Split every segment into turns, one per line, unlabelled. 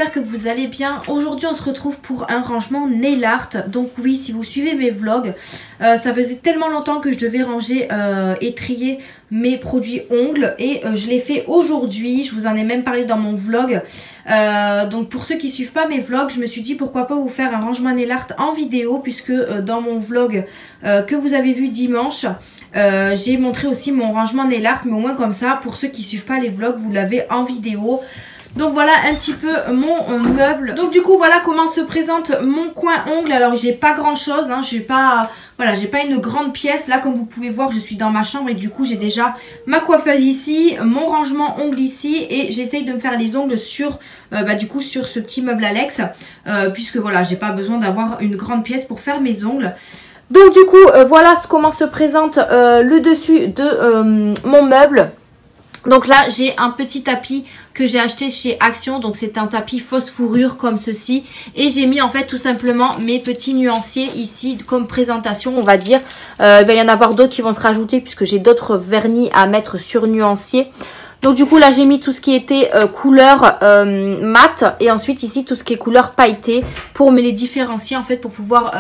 j'espère que vous allez bien. Aujourd'hui on se retrouve pour un rangement nail art. Donc oui, si vous suivez mes vlogs, ça faisait tellement longtemps que je devais ranger et trier mes produits ongles. Et je l'ai fait aujourd'hui, je vous en ai même parlé dans mon vlog. Donc pour ceux qui suivent pas mes vlogs, je me suis dit pourquoi pas vous faire un rangement nail art en vidéo. Puisque dans mon vlog que vous avez vu dimanche, j'ai montré aussi mon rangement nail art. Mais au moins comme ça, pour ceux qui suivent pas les vlogs, vous l'avez en vidéo. Donc voilà un petit peu mon meuble. Donc du coup voilà comment se présente mon coin ongle. Alors j'ai pas grand chose, hein, j'ai pas une grande pièce. Là comme vous pouvez voir, je suis dans ma chambre et du coup j'ai déjà ma coiffeuse ici, mon rangement ongles ici, et j'essaye de me faire les ongles sur du coup sur ce petit meuble Alex, puisque voilà, j'ai pas besoin d'avoir une grande pièce pour faire mes ongles. Donc du coup voilà comment se présente le dessus de mon meuble. Donc là j'ai un petit tapis que j'ai acheté chez Action, donc c'est un tapis fausse fourrure comme ceci, et j'ai mis en fait tout simplement mes petits nuanciers ici comme présentation, on va dire. Il va y en avoir d'autres qui vont se rajouter puisque j'ai d'autres vernis à mettre sur nuancier. Donc du coup là j'ai mis tout ce qui était couleur mat, et ensuite ici tout ce qui est couleur pailletée pour me les différencier en fait, pour pouvoir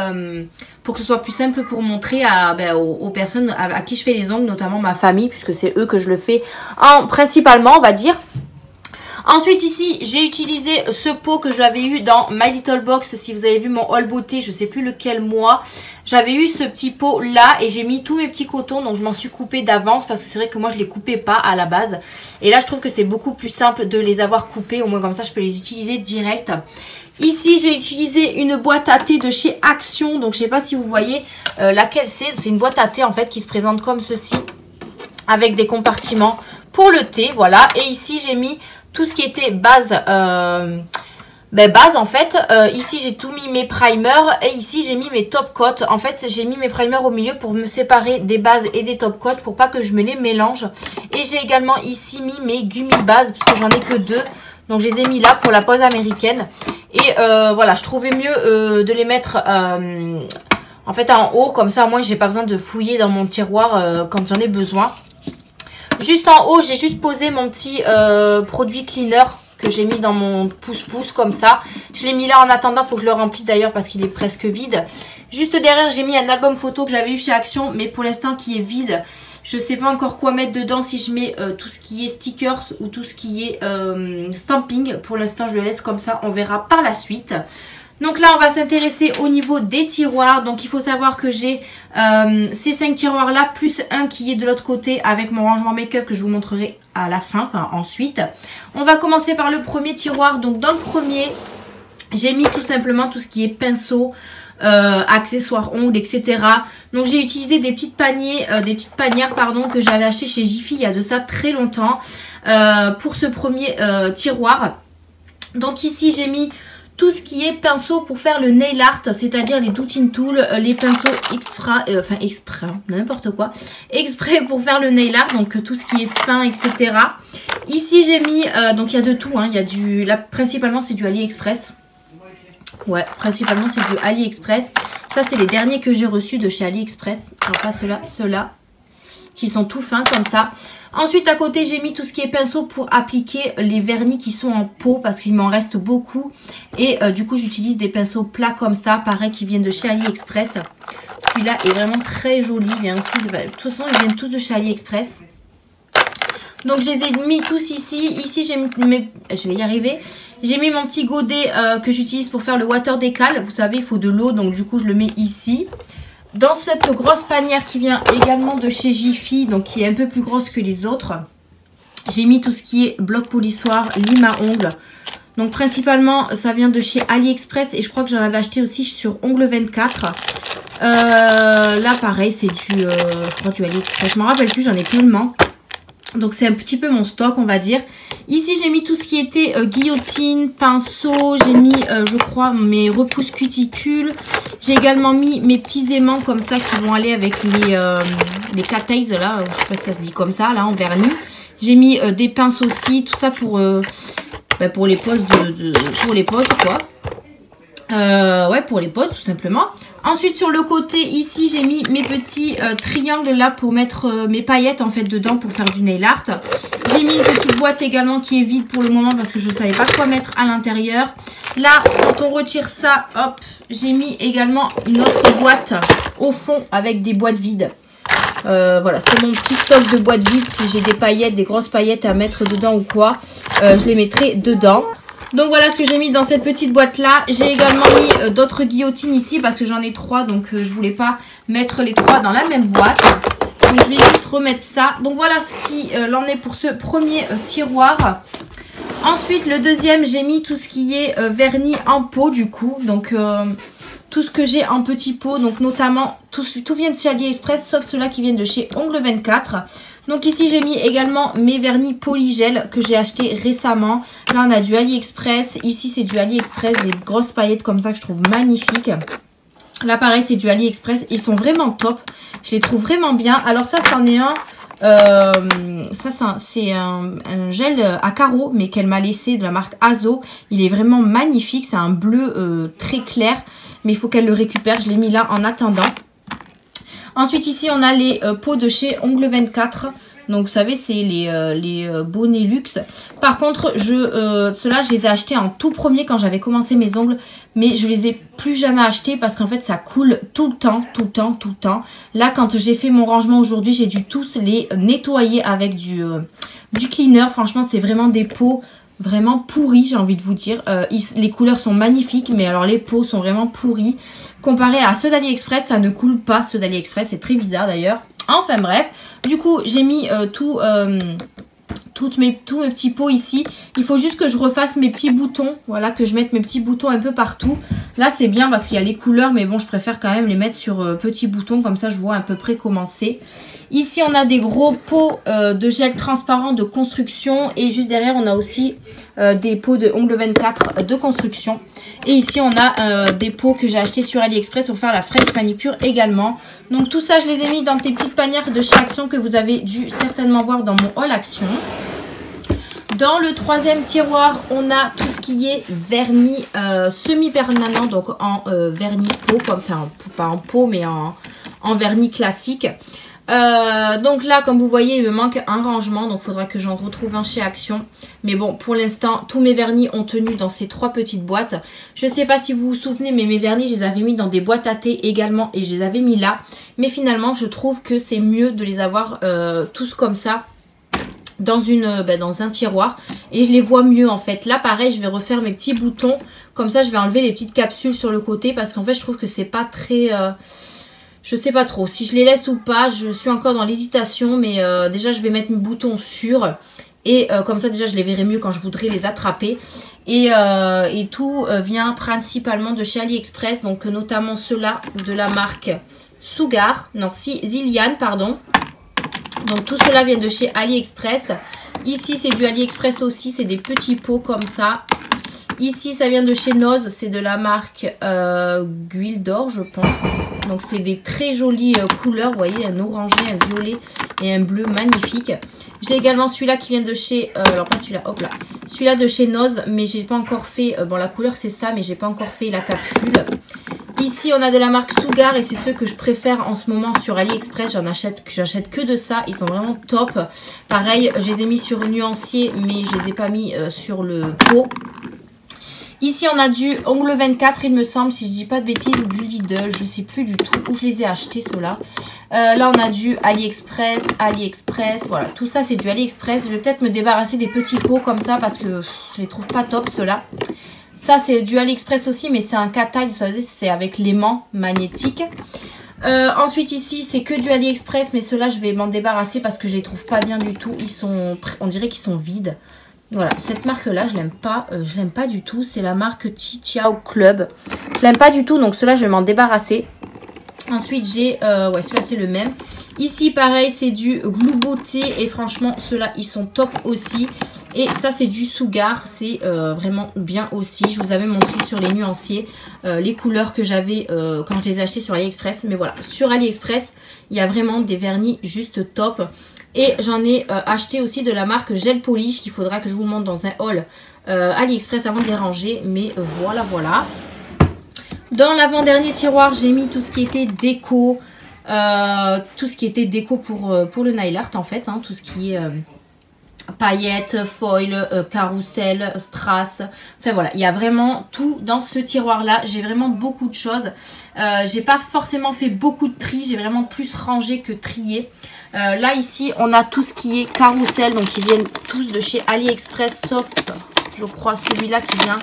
pour que ce soit plus simple pour montrer aux personnes à qui je fais les ongles, notamment ma famille, puisque c'est eux que je le fais principalement, on va dire. Ensuite ici j'ai utilisé ce pot que j'avais eu dans My Little Box. Si vous avez vu mon haul beauté, je sais plus lequel mois, j'avais eu ce petit pot là et j'ai mis tous mes petits cotons. Donc je m'en suis coupé d'avance parce que c'est vrai que moi je les coupais pas à la base. Et là je trouve que c'est beaucoup plus simple de les avoir coupés. Au moins comme ça je peux les utiliser direct. Ici j'ai utilisé une boîte à thé de chez Action. Donc je sais pas si vous voyez laquelle c'est. C'est une boîte à thé en fait qui se présente comme ceci, avec des compartiments pour le thé, voilà. Et ici j'ai mis tout ce qui était base, base en fait. Ici j'ai tout mis mes primers, et ici j'ai mis mes top coats. En fait j'ai mis mes primers au milieu pour me séparer des bases et des top coats, pour pas que je me les mélange. Et j'ai également ici mis mes gummy bases, parce que j'en ai que deux. Donc je les ai mis là pour la pause américaine. Et voilà, je trouvais mieux de les mettre en fait en haut, comme ça moi j'ai pas besoin de fouiller dans mon tiroir quand j'en ai besoin. Juste en haut, j'ai juste posé mon petit produit cleaner que j'ai mis dans mon pouce-pouce comme ça. Je l'ai mis là en attendant, il faut que je le remplisse d'ailleurs parce qu'il est presque vide. Juste derrière, j'ai mis un album photo que j'avais eu chez Action, mais pour l'instant qui est vide. Je ne sais pas encore quoi mettre dedans, si je mets tout ce qui est stickers ou tout ce qui est stamping. Pour l'instant, je le laisse comme ça, on verra par la suite. Donc là on va s'intéresser au niveau des tiroirs. Donc il faut savoir que j'ai ces 5 tiroirs là, plus un qui est de l'autre côté avec mon rangement make-up que je vous montrerai à la fin, enfin ensuite. On va commencer par le premier tiroir. Donc dans le premier, j'ai mis tout simplement tout ce qui est pinceau, accessoires ongles, etc. Donc j'ai utilisé des petites panières pardon, que j'avais acheté chez Jiffy il y a de ça très longtemps, pour ce premier tiroir. Donc ici j'ai mis tout ce qui est pinceau pour faire le nail art, c'est-à-dire les Doutine Tools, les pinceaux exprès pour faire le nail art, donc tout ce qui est fin, etc. Ici j'ai mis, donc il y a de tout, hein, il y a du, là principalement c'est du AliExpress. Ouais, principalement c'est du AliExpress. Ça c'est les derniers que j'ai reçus de chez AliExpress, alors pas ceux-là, qui sont tout fins comme ça. Ensuite à côté j'ai mis tout ce qui est pinceau pour appliquer les vernis qui sont en pot, parce qu'il m'en reste beaucoup. Et du coup j'utilise des pinceaux plats comme ça, pareil, qui viennent de chez AliExpress. Celui-là est vraiment très joli, il vient aussi de toute façon ils viennent tous de chez AliExpress. Donc je les ai mis tous ici. Ici j'ai mis je vais y arriver. J'ai mis mon petit godet que j'utilise pour faire le water décal. Vous savez il faut de l'eau, donc du coup je le mets ici. Dans cette grosse panière qui vient également de chez Jiffy, donc qui est un peu plus grosse que les autres, j'ai mis tout ce qui est bloc polissoir, lime à ongles. Donc principalement ça vient de chez AliExpress, et je crois que j'en avais acheté aussi sur Ongle 24. Là pareil c'est du, je crois du AliExpress, je m'en rappelle plus, j'en ai tellement. Donc c'est un petit peu mon stock on va dire. Ici j'ai mis tout ce qui était guillotine, pinceau, j'ai mis je crois mes repousses cuticules. J'ai également mis mes petits aimants comme ça qui vont aller avec les cat eyes là, je sais pas si ça se dit comme ça là en vernis. J'ai mis des pinces aussi, tout ça pour les poses pour les poses quoi. Ouais, pour les poses tout simplement. Ensuite sur le côté ici j'ai mis mes petits triangles là pour mettre mes paillettes en fait dedans pour faire du nail art. J'ai j'ai mis une petite boîte également qui est vide pour le moment parce que je ne savais pas quoi mettre à l'intérieur. Là, quand on retire ça, hop, j'ai mis également une autre boîte au fond avec des boîtes vides. Voilà, c'est mon petit stock de boîtes vides. Si j'ai des paillettes, des grosses paillettes à mettre dedans ou quoi, je les mettrai dedans. Donc voilà ce que j'ai mis dans cette petite boîte là. J'ai également mis d'autres guillotines ici parce que j'en ai 3. Donc je voulais pas mettre les 3 dans la même boîte. Donc je vais juste remettre ça. Donc voilà ce qu'il en est pour ce premier tiroir. Ensuite le deuxième, j'ai mis tout ce qui est vernis en pot du coup. Donc tout ce que j'ai en petit pot. Donc notamment tout vient de chez AliExpress sauf ceux-là qui viennent de chez Ongle 24. Donc ici j'ai mis également mes vernis polygel que j'ai acheté récemment. Là on a du AliExpress. Ici c'est du AliExpress, des grosses paillettes comme ça que je trouve magnifiques. Là pareil c'est du AliExpress. Ils sont vraiment top. Je les trouve vraiment bien. Alors ça c'en est un. Ça c'est un gel à carreaux mais qu'elle m'a laissé de la marque Azo. Il est vraiment magnifique. C'est un bleu très clair. Mais il faut qu'elle le récupère. Je l'ai mis là en attendant. Ensuite ici on a les pots de chez Ongle 24. Donc vous savez c'est les bonnets luxe. Par contre ceux-là je les ai achetés en tout premier quand j'avais commencé mes ongles. Mais je les ai plus jamais achetés parce qu'en fait ça coule tout le temps. Là quand j'ai fait mon rangement aujourd'hui j'ai dû tous les nettoyer avec du cleaner. Franchement c'est vraiment des pots vraiment pourris, j'ai envie de vous dire. Les couleurs sont magnifiques, mais alors les pots sont vraiment pourris. Comparé à ceux d'AliExpress, ça ne coule pas. Ceux d'AliExpress, c'est très bizarre d'ailleurs. Enfin bref, du coup, j'ai mis tous mes petits pots ici. Il faut juste que je refasse mes petits boutons. Voilà, que je mette mes petits boutons un peu partout. Là, c'est bien parce qu'il y a les couleurs, mais bon, je préfère quand même les mettre sur petits boutons. Comme ça, je vois à peu près comment c'est. Ici, on a des gros pots de gel transparent de construction. Et juste derrière, on a aussi des pots de Ongle 24 de construction. Et ici, on a des pots que j'ai achetés sur AliExpress pour faire la French manicure également. Donc, tout ça, je les ai mis dans des petites panières de chez Action que vous avez dû certainement voir dans mon haul Action. Dans le troisième tiroir, on a tout ce qui est vernis semi-permanent, donc en vernis pot, enfin pas en pot mais en vernis classique. Donc là comme vous voyez il me manque un rangement, donc il faudra que j'en retrouve un chez Action. Mais bon pour l'instant tous mes vernis ont tenu dans ces 3 petites boîtes. Je ne sais pas si vous vous souvenez mais mes vernis je les avais mis dans des boîtes à thé également et je les avais mis là. Mais finalement je trouve que c'est mieux de les avoir tous comme ça dans un tiroir et je les vois mieux en fait. Là pareil je vais refaire mes petits boutons, comme ça je vais enlever les petites capsules sur le côté parce qu'en fait je trouve que c'est pas très je sais pas trop si je les laisse ou pas, je suis encore dans l'hésitation mais déjà je vais mettre mes boutons sûrs et comme ça déjà je les verrai mieux quand je voudrais les attraper et tout vient principalement de chez AliExpress, donc notamment ceux-là de la marque Zillian pardon. Donc tout cela vient de chez AliExpress. Ici c'est du AliExpress aussi, c'est des petits pots comme ça. Ici ça vient de chez Noz, c'est de la marque Guile d'Or je pense. Donc c'est des très jolies couleurs, vous voyez, un orangé, un violet et un bleu magnifique. J'ai également celui-là qui vient de chez, alors pas celui-là, hop là, celui-là de chez Noz, mais j'ai pas encore fait, bon la couleur c'est ça, mais j'ai pas encore fait la capsule. Ici on a de la marque Sugar et c'est ceux que je préfère en ce moment sur AliExpress. J'achète que de ça, ils sont vraiment top. Pareil je les ai mis sur nuancier mais je les ai pas mis sur le pot. Ici on a du Ongle 24 il me semble, si je dis pas de bêtises, ou du Lidl, je sais plus du tout où je les ai achetés ceux-là. Là on a du AliExpress, voilà tout ça c'est du AliExpress. Je vais peut-être me débarrasser des petits pots comme ça parce que je les trouve pas top ceux-là. Ça c'est du AliExpress aussi mais c'est un Katai, c'est avec l'aimant magnétique. Ensuite ici c'est que du AliExpress mais ceux-là je vais m'en débarrasser parce que je les trouve pas bien du tout. On dirait qu'ils sont vides. Voilà, cette marque-là, je l'aime pas du tout. C'est la marque Chiao Club. Je l'aime pas du tout, donc ceux-là, je vais m'en débarrasser. Ensuite, j'ai... ouais, celui-là, c'est le même. Ici, pareil, c'est du Glue Beauté. Et franchement, ceux-là, ils sont top aussi. Et ça, c'est du Sugar. C'est vraiment bien aussi. Je vous avais montré sur les nuanciers les couleurs que j'avais quand je les ai achetés sur AliExpress. Mais voilà, sur AliExpress, il y a vraiment des vernis juste top. Et j'en ai acheté aussi de la marque Gel Polish qu'il faudra que je vous montre dans un haul AliExpress avant de les ranger. Mais voilà. Dans l'avant-dernier tiroir, j'ai mis tout ce qui était déco. Tout ce qui était déco pour le nail art en fait. Hein, tout ce qui est paillettes, foil, carrousel, strass. Enfin voilà, il y a vraiment tout dans ce tiroir là. J'ai vraiment beaucoup de choses. J'ai pas forcément fait beaucoup de tri. J'ai vraiment plus rangé que trié. Là ici on a tout ce qui est carrousel. Donc ils viennent tous de chez AliExpress. Sauf je crois celui-là qui vient...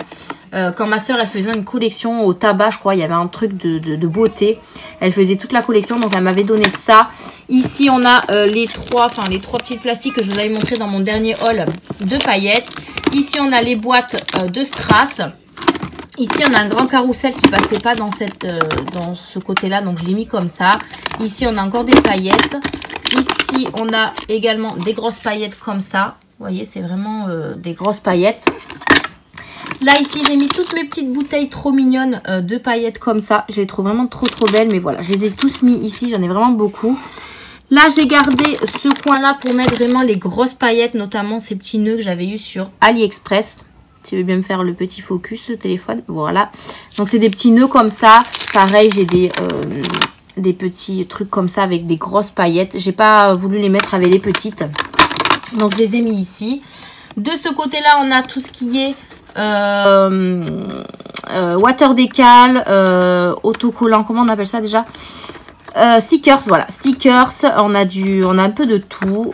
quand ma soeur elle faisait une collection au tabac, je crois, il y avait un truc de beauté. Elle faisait toute la collection, donc elle m'avait donné ça. Ici on a les trois petits plastiques que je vous avais montré dans mon dernier haul de paillettes. Ici on a les boîtes de strass. Ici on a un grand carrousel qui passait pas dans ce côté-là, donc je l'ai mis comme ça. Ici on a encore des paillettes. Ici on a également des grosses paillettes comme ça. Vous voyez, c'est vraiment des grosses paillettes. Là, ici, j'ai mis toutes mes petites bouteilles trop mignonnes de paillettes comme ça. Je les trouve vraiment trop belles. Mais voilà, je les ai tous mis ici. J'en ai vraiment beaucoup. Là, j'ai gardé ce coin-là pour mettre vraiment les grosses paillettes. Notamment ces petits nœuds que j'avais eu sur AliExpress. Si tu veux bien me faire le petit focus, le téléphone. Voilà. Donc, c'est des petits nœuds comme ça. Pareil, j'ai des petits trucs comme ça avec des grosses paillettes. J'ai pas voulu les mettre avec les petites. Donc, je les ai mis ici. De ce côté-là, on a tout ce qui est... water décal, autocollant, comment on appelle ça déjà, stickers, voilà, stickers, on a un peu de tout,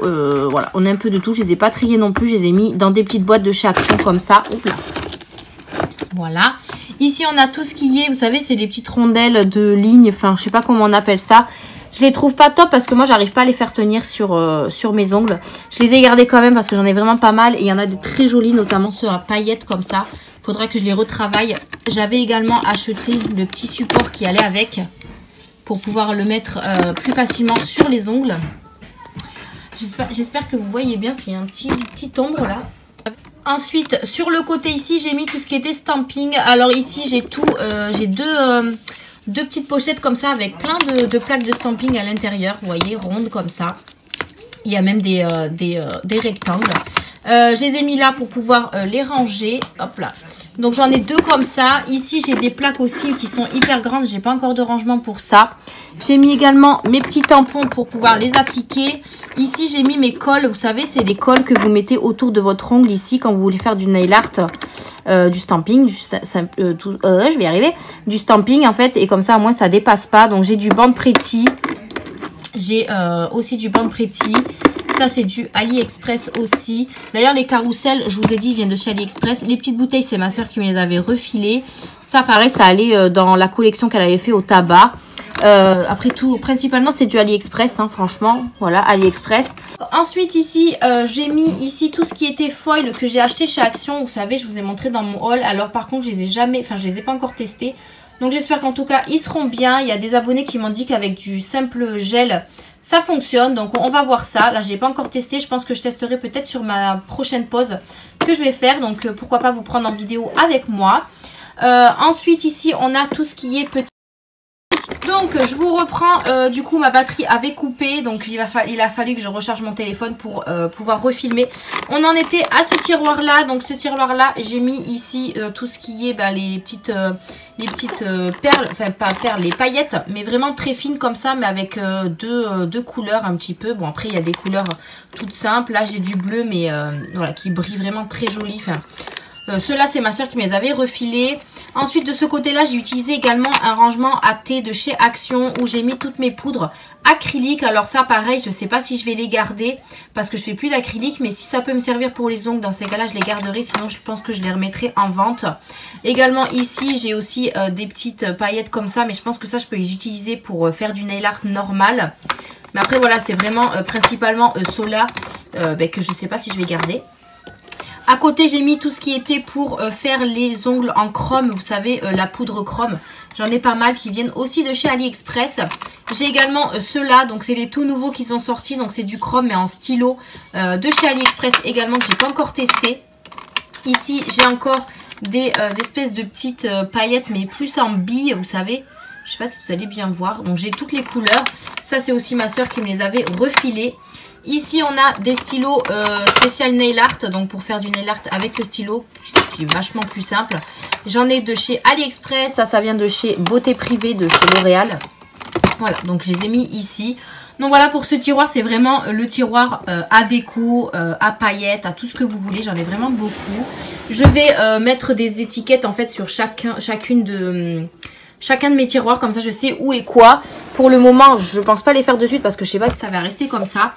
voilà, on a un peu de tout. Je les ai pas triés non plus, je les ai mis dans des petites boîtes de chez Action comme ça. Oups là. Voilà, ici on a tout ce qui est, vous savez, c'est les petites rondelles de ligne, enfin je sais pas comment on appelle ça. Je les trouve pas top parce que moi j'arrive pas à les faire tenir sur mes ongles. Je les ai gardés quand même parce que j'en ai vraiment pas mal. Et il y en a des très jolis, notamment ceux à paillettes comme ça. Il faudra que je les retravaille. J'avais également acheté le petit support qui allait avec pour pouvoir le mettre plus facilement sur les ongles. J'espère que vous voyez bien, parce qu'il y a un petit ombre là. Ensuite, sur le côté ici, j'ai mis tout ce qui était stamping. Alors ici, j'ai tout, j'ai deux petites pochettes comme ça avec plein de plaques de stamping à l'intérieur. Vous voyez, rondes comme ça. Il y a même des rectangles. Je les ai mis là pour pouvoir les ranger. Hop là. Donc j'en ai deux comme ça. Ici j'ai des plaques aussi qui sont hyper grandes. J'ai pas encore de rangement pour ça. J'ai mis également mes petits tampons pour pouvoir les appliquer. Ici j'ai mis mes cols. Vous savez, c'est des cols que vous mettez autour de votre ongle ici quand vous voulez faire du nail art, du stamping. Je vais y arriver. Du stamping en fait. Et comme ça au moins ça dépasse pas. Donc j'ai du Band Pretty. J'ai aussi du Band Pretty. Ça, c'est du AliExpress aussi. D'ailleurs, les carousels, je vous ai dit, ils viennent de chez AliExpress. Les petites bouteilles, c'est ma soeur qui me les avait refilées. Ça, pareil, ça allait dans la collection qu'elle avait fait au tabac. Après tout, principalement, c'est du AliExpress, hein, franchement. Voilà, AliExpress. Ensuite, ici, j'ai mis ici tout ce qui était foil que j'ai acheté chez Action. Vous savez, je vous ai montré dans mon haul. Alors, par contre, je les ai pas encore testés. Donc, j'espère qu'en tout cas, ils seront bien. Il y a des abonnés qui m'ont dit qu'avec du simple gel... ça fonctionne, donc on va voir ça. Là, j'ai pas encore testé. Je pense que je testerai peut-être sur ma prochaine pause que je vais faire. Donc, pourquoi pas vous prendre en vidéo avec moi. Ensuite, ici, on a tout ce qui est petit. Donc, je vous reprends. Du coup, ma batterie avait coupé. Donc, il a fallu que je recharge mon téléphone pour pouvoir refilmer. On en était à ce tiroir-là. Donc, ce tiroir-là, j'ai mis ici tout ce qui est les petites perles, enfin pas perles, les paillettes, mais vraiment très fines comme ça, mais avec deux couleurs un petit peu. Bon, après, il y a des couleurs toutes simples. Là, j'ai du bleu, mais voilà, qui brille vraiment très joli. Enfin, ceux-là, c'est ma soeur qui me les avait refilés. Ensuite, de ce côté-là, j'ai utilisé également un rangement à thé de chez Action où j'ai mis toutes mes poudres acryliques. Alors ça, pareil, je ne sais pas si je vais les garder parce que je fais plus d'acrylique. Mais si ça peut me servir pour les ongles, dans ces cas-là, je les garderai. Sinon, je pense que je les remettrai en vente. Également, ici, j'ai aussi des petites paillettes comme ça. Mais je pense que ça, je peux les utiliser pour faire du nail art normal. Mais après, voilà, c'est vraiment principalement ceux-là que je ne sais pas si je vais garder. À côté, j'ai mis tout ce qui était pour faire les ongles en chrome. Vous savez, la poudre chrome. J'en ai pas mal qui viennent aussi de chez AliExpress. J'ai également ceux-là. Donc, c'est les tout nouveaux qui sont sortis. Donc, c'est du chrome mais en stylo de chez AliExpress également que j'ai pas encore testé. Ici, j'ai encore des espèces de petites paillettes mais plus en billes, vous savez. Je sais pas si vous allez bien voir. Donc, j'ai toutes les couleurs. Ça, c'est aussi ma soeur qui me les avait refilées. Ici, on a des stylos spécial nail art, donc pour faire du nail art avec le stylo, qui est vachement plus simple. J'en ai de chez AliExpress, ça vient de chez Beauté Privée, de chez L'Oréal. Voilà, donc je les ai mis ici. Donc voilà pour ce tiroir, c'est vraiment le tiroir à déco, à paillettes, à tout ce que vous voulez. J'en ai vraiment beaucoup. Je vais mettre des étiquettes en fait sur chacun de mes tiroirs, comme ça je sais où et quoi. Pour le moment, je pense pas les faire de suite parce que je sais pas si ça va rester comme ça.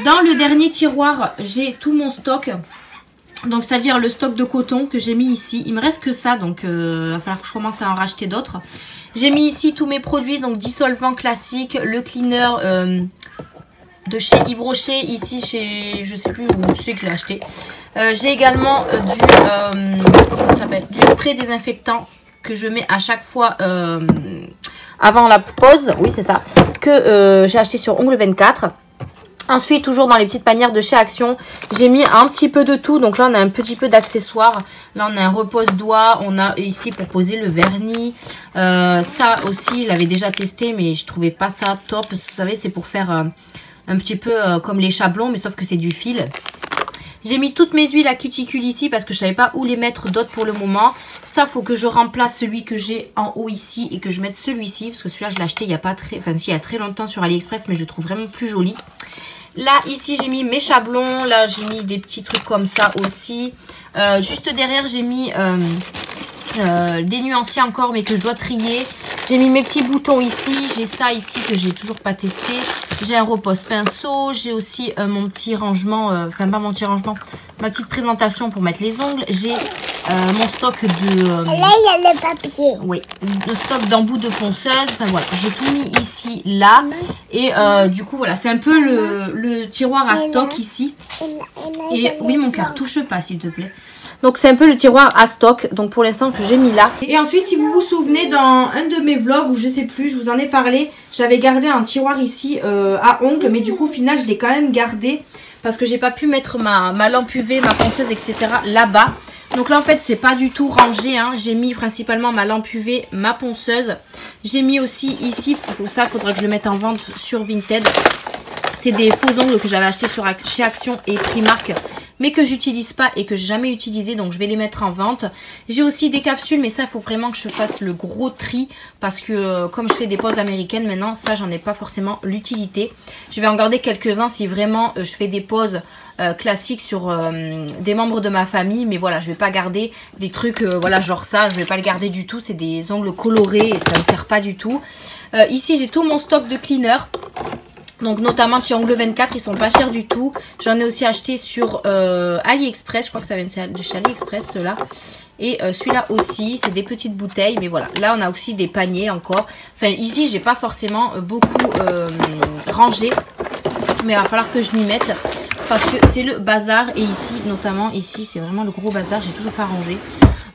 Dans le dernier tiroir, j'ai tout mon stock. Donc c'est-à-dire le stock de coton que j'ai mis ici. Il me reste que ça, donc il va falloir que je commence à en racheter d'autres. J'ai mis ici tous mes produits, donc dissolvant classique, le cleaner de chez Yves Rocher, ici chez, je sais plus où c'est que je l'ai acheté. J'ai également du spray désinfectant que je mets à chaque fois avant la pause, oui c'est ça, que j'ai acheté sur Ongle 24. Ensuite, toujours dans les petites panières de chez Action, j'ai mis un petit peu de tout. Donc là, on a un petit peu d'accessoires. Là, on a un repose-doigt. On a ici pour poser le vernis. Ça aussi, je l'avais déjà testé, mais je trouvais pas ça top. Vous savez, c'est pour faire un petit peu comme les chablons, mais sauf que c'est du fil. J'ai mis toutes mes huiles à cuticule ici parce que je savais pas où les mettre d'autres pour le moment. Ça, faut que je remplace celui que j'ai en haut ici et que je mette celui-ci. Parce que celui-là, je l'ai acheté il y a pas très... Enfin, si, il y a très longtemps sur AliExpress, mais je le trouve vraiment plus joli. Là, ici, j'ai mis mes chablons. Là, j'ai mis des petits trucs comme ça aussi. Juste derrière, j'ai mis des nuanciers encore, mais que je dois trier. J'ai mis mes petits boutons ici. J'ai ça ici que j'ai toujours pas testé. J'ai un repose pinceau. J'ai aussi mon petit rangement. Enfin, pas mon petit rangement. Ma petite présentation pour mettre les ongles. J'ai mon stock de...
là, il y a le papier.
Oui, le stock d'embouts de ponceuse. Enfin, voilà, j'ai tout mis ici, là. Et du coup, voilà, c'est un peu le tiroir à stock ici. Et oui, mon cœur, touche pas, s'il te plaît. Donc, c'est un peu le tiroir à stock. Donc, pour l'instant, que j'ai mis là. Et ensuite, si vous vous souvenez, dans un de mes vlogs, ou je sais plus, je vous en ai parlé, j'avais gardé un tiroir ici à ongles. Mais du coup, au final, je l'ai quand même gardé. Parce que j'ai pas pu mettre ma lampe UV, ma ponceuse, etc. là-bas. Donc là, en fait, c'est pas du tout rangé. Hein. J'ai mis principalement ma lampe UV, ma ponceuse. J'ai mis aussi ici, ça, il faudra que je le mette en vente sur Vinted. C'est des faux ongles que j'avais achetés chez Action et Primark, mais que j'utilise pas et que j'ai jamais utilisé, donc je vais les mettre en vente. J'ai aussi des capsules, mais ça, il faut vraiment que je fasse le gros tri, parce que comme je fais des poses américaines maintenant, ça, j'en ai pas forcément l'utilité. Je vais en garder quelques-uns si vraiment je fais des poses classiques sur des membres de ma famille, mais voilà, je vais pas garder des trucs, voilà, genre ça, je vais pas le garder du tout. C'est des ongles colorés et ça me sert pas du tout. Ici, j'ai tout mon stock de cleaner. Donc notamment chez Ongle 24, ils sont pas chers du tout. J'en ai aussi acheté sur AliExpress. Je crois que ça vient de chez AliExpress, ceux-là. Et celui-là aussi, c'est des petites bouteilles. Mais voilà, là on a aussi des paniers encore. Enfin ici, j'ai pas forcément beaucoup rangé. Mais il va falloir que je m'y mette. Parce que c'est le bazar. Et ici, notamment ici, c'est vraiment le gros bazar. J'ai toujours pas rangé.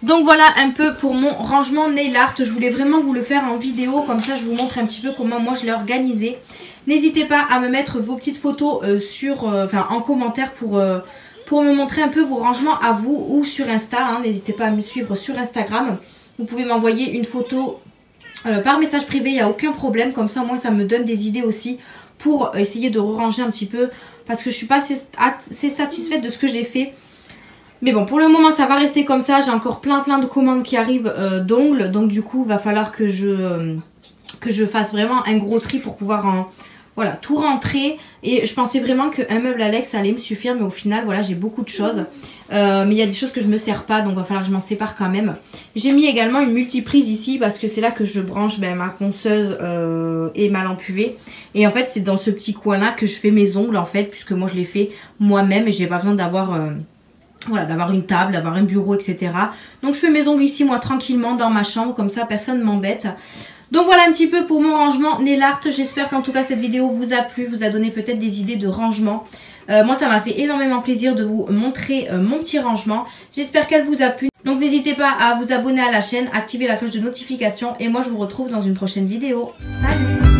Donc voilà un peu pour mon rangement nail art. Je voulais vraiment vous le faire en vidéo. Comme ça, je vous montre un petit peu comment moi je l'ai organisé. N'hésitez pas à me mettre vos petites photos en commentaire pour me montrer un peu vos rangements à vous ou sur Insta. Hein. N'hésitez pas à me suivre sur Instagram. Vous pouvez m'envoyer une photo par message privé, il n'y a aucun problème. Comme ça, moi, ça me donne des idées aussi pour essayer de ranger un petit peu. Parce que je ne suis pas assez satisfaite de ce que j'ai fait. Mais bon, pour le moment, ça va rester comme ça. J'ai encore plein de commandes qui arrivent d'ongles. Donc du coup, il va falloir que je fasse vraiment un gros tri pour pouvoir voilà, tout rentrer. Et je pensais vraiment qu'un meuble Alex allait me suffire, mais au final, voilà, j'ai beaucoup de choses. Mais il y a des choses que je ne me sers pas, donc il va falloir que je m'en sépare quand même. J'ai mis également une multiprise ici, parce que c'est là que je branche ma ponceuse et ma lampe UV. Et en fait, c'est dans ce petit coin-là que je fais mes ongles, en fait, puisque moi, je les fais moi-même et j'ai pas besoin d'avoir... voilà, d'avoir une table, d'avoir un bureau, etc. Donc je fais mes ongles ici, moi, tranquillement, dans ma chambre, comme ça, personne ne m'embête. Donc voilà un petit peu pour mon rangement nail art. J'espère qu'en tout cas cette vidéo vous a plu, vous a donné peut-être des idées de rangement. Moi ça m'a fait énormément plaisir de vous montrer mon petit rangement. J'espère qu'elle vous a plu. Donc n'hésitez pas à vous abonner à la chaîne, activer la cloche de notification. Et moi je vous retrouve dans une prochaine vidéo. Salut!